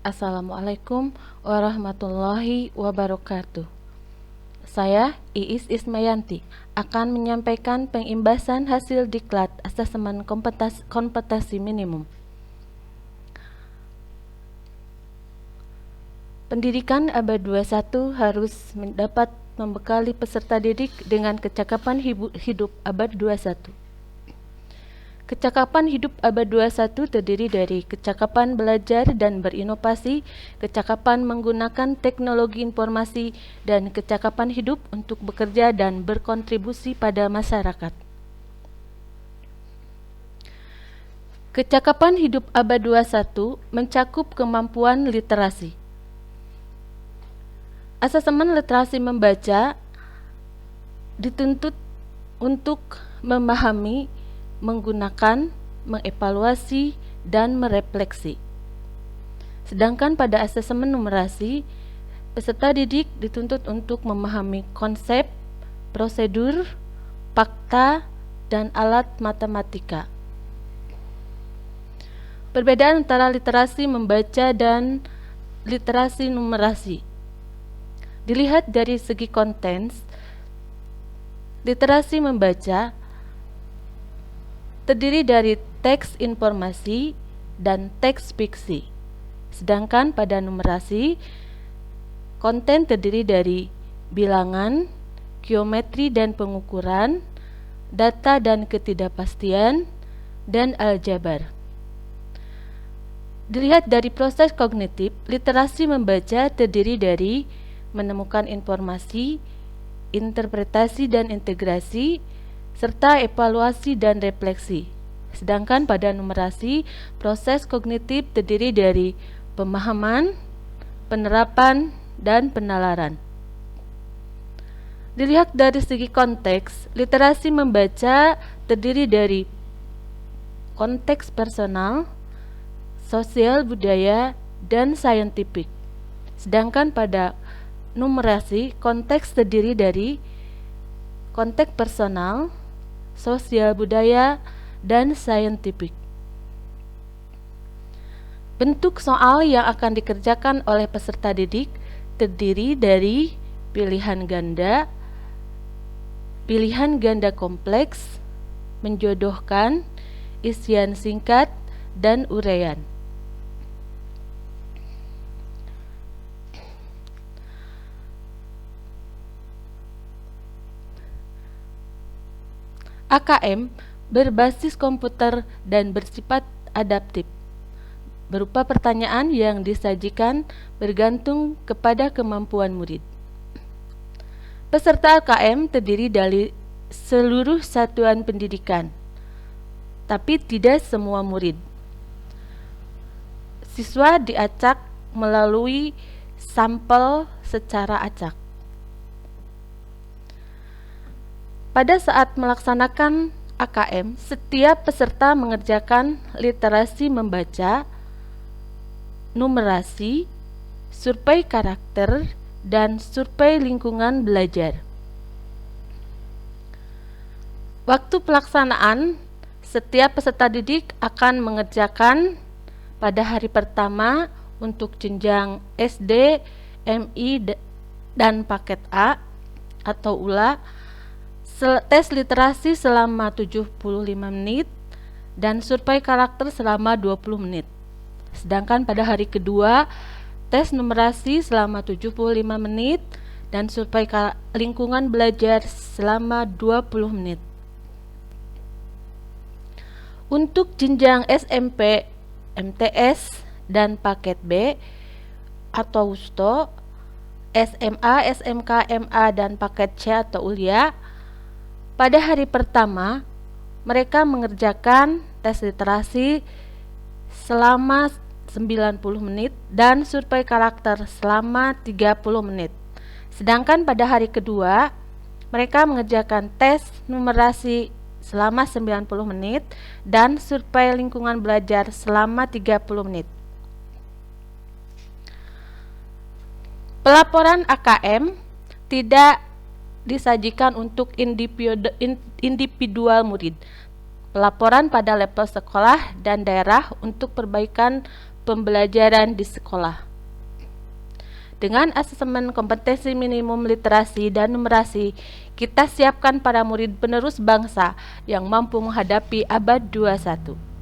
Assalamualaikum warahmatullahi wabarakatuh. Saya Iis Ismayanti akan menyampaikan pengimbasan hasil diklat asesmen kompetensi minimum. Pendidikan abad 21 harus dapat membekali peserta didik dengan kecakapan hidup abad 21. Kecakapan hidup abad 21 terdiri dari kecakapan belajar dan berinovasi, kecakapan menggunakan teknologi informasi, dan kecakapan hidup untuk bekerja dan berkontribusi pada masyarakat. Kecakapan hidup abad 21 mencakup kemampuan literasi. Asesmen literasi membaca dituntut untuk memahami, menggunakan, mengevaluasi, dan merefleksi. Sedangkan pada asesmen numerasi, peserta didik dituntut untuk memahami konsep, prosedur, fakta, dan alat matematika. Perbedaan antara literasi membaca dan literasi numerasi. Dilihat dari segi konten, literasi membaca terdiri dari teks informasi dan teks fiksi. Sedangkan pada numerasi, konten terdiri dari bilangan, geometri dan pengukuran, data dan ketidakpastian, dan aljabar. Dilihat dari proses kognitif, literasi membaca terdiri dari menemukan informasi, interpretasi dan integrasi, serta evaluasi dan refleksi. Sedangkan pada numerasi, proses kognitif terdiri dari pemahaman, penerapan, dan penalaran. Dilihat dari segi konteks, literasi membaca terdiri dari konteks personal, sosial, budaya, dan saintifik. Sedangkan pada numerasi, konteks terdiri dari konteks personal, sosial, budaya, dan saintifik. Bentuk soal yang akan dikerjakan oleh peserta didik terdiri dari pilihan ganda kompleks, menjodohkan, isian singkat, dan uraian. AKM berbasis komputer dan bersifat adaptif, berupa pertanyaan yang disajikan bergantung kepada kemampuan murid. Peserta AKM terdiri dari seluruh satuan pendidikan, tapi tidak semua murid. Siswa diacak melalui sampel secara acak. Pada saat melaksanakan AKM, setiap peserta mengerjakan literasi membaca, numerasi, survei karakter, dan survei lingkungan belajar. Waktu pelaksanaan, setiap peserta didik akan mengerjakan pada hari pertama untuk jenjang SD, MI, dan paket A atau ULA, tes literasi selama 75 menit dan survei karakter selama 20 menit. Sedangkan pada hari kedua, tes numerasi selama 75 menit dan survei lingkungan belajar selama 20 menit. Untuk jenjang SMP, MTS, dan paket B atau WUSTO, SMA, SMK, MA, dan paket C atau ULIA, pada hari pertama, mereka mengerjakan tes literasi selama 90 menit dan survei karakter selama 30 menit. Sedangkan pada hari kedua, mereka mengerjakan tes numerasi selama 90 menit dan survei lingkungan belajar selama 30 menit. Pelaporan AKM tidak disajikan untuk individual murid. Pelaporan pada level sekolah dan daerah untuk perbaikan pembelajaran di sekolah. Dengan asesmen kompetensi minimum literasi dan numerasi, kita siapkan para murid penerus bangsa yang mampu menghadapi abad 21.